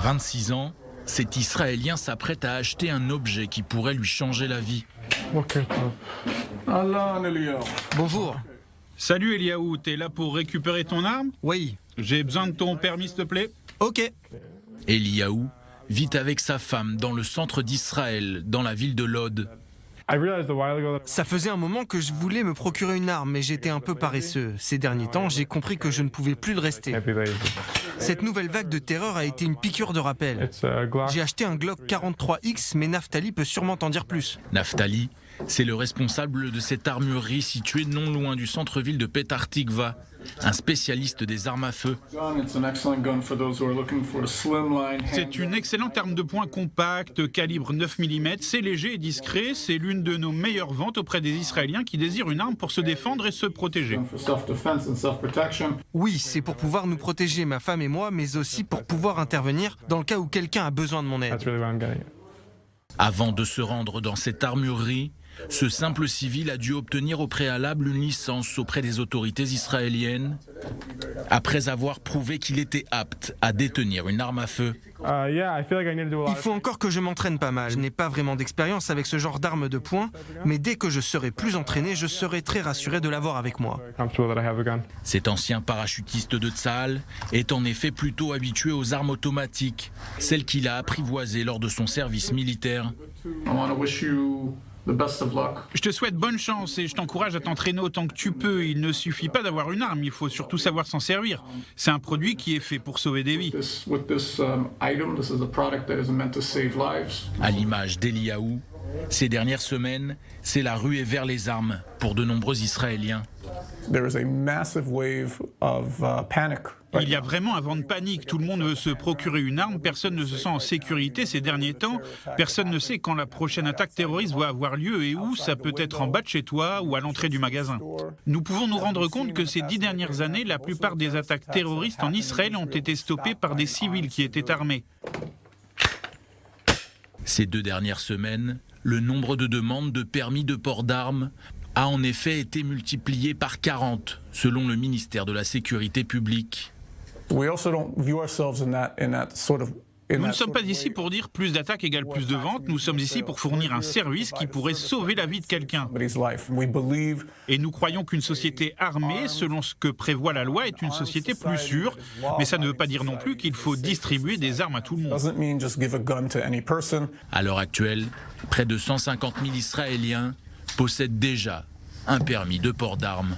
26 ans, cet Israélien s'apprête à acheter un objet qui pourrait lui changer la vie. Bonjour. Salut Eliaou, t'es là pour récupérer ton arme? Oui. J'ai besoin de ton permis s'il te plaît. Ok. Eliaou vit avec sa femme dans le centre d'Israël, dans la ville de Lod. Ça faisait un moment que je voulais me procurer une arme, mais j'étais un peu paresseux. Ces derniers temps, j'ai compris que je ne pouvais plus le rester. Cette nouvelle vague de terreur a été une piqûre de rappel. J'ai acheté un Glock 43X, mais Naftali peut sûrement t'en dire plus. Naftali, c'est le responsable de cette armurerie située non loin du centre-ville de Petah Tikva, un spécialiste des armes à feu. C'est une excellente arme de poing compacte, calibre 9 mm, c'est léger et discret, c'est l'une de nos meilleures ventes auprès des Israéliens qui désirent une arme pour se défendre et se protéger. Oui, c'est pour pouvoir nous protéger, ma femme et moi, mais aussi pour pouvoir intervenir dans le cas où quelqu'un a besoin de mon aide. Avant de se rendre dans cette armurerie, ce simple civil a dû obtenir au préalable une licence auprès des autorités israéliennes, après avoir prouvé qu'il était apte à détenir une arme à feu. Il faut encore que je m'entraîne pas mal. Je n'ai pas vraiment d'expérience avec ce genre d'arme de poing, mais dès que je serai plus entraîné, je serai très rassuré de l'avoir avec moi. Cet ancien parachutiste de Tsahal est en effet plutôt habitué aux armes automatiques, celles qu'il a apprivoisées lors de son service militaire. Je te souhaite bonne chance et je t'encourage à t'entraîner autant que tu peux. Il ne suffit pas d'avoir une arme, il faut surtout savoir s'en servir. C'est un produit qui est fait pour sauver des vies. À l'image d'Eliaou, ces dernières semaines, c'est la ruée vers les armes pour de nombreux Israéliens. Il y a vraiment un vent de panique. Tout le monde veut se procurer une arme. Personne ne se sent en sécurité ces derniers temps. Personne ne sait quand la prochaine attaque terroriste va avoir lieu et où. Ça peut être en bas de chez toi ou à l'entrée du magasin. Nous pouvons nous rendre compte que ces 10 dernières années, la plupart des attaques terroristes en Israël ont été stoppées par des civils qui étaient armés. Ces 2 dernières semaines, le nombre de demandes de permis de port d'armes a en effet été multiplié par 40, selon le ministère de la Sécurité publique. Nous ne sommes pas ici pour dire plus d'attaques égale plus de ventes, nous sommes ici pour fournir un service qui pourrait sauver la vie de quelqu'un. Et nous croyons qu'une société armée, selon ce que prévoit la loi, est une société plus sûre, mais ça ne veut pas dire non plus qu'il faut distribuer des armes à tout le monde. À l'heure actuelle, près de 150 000 Israéliens possèdent déjà un permis de port d'armes.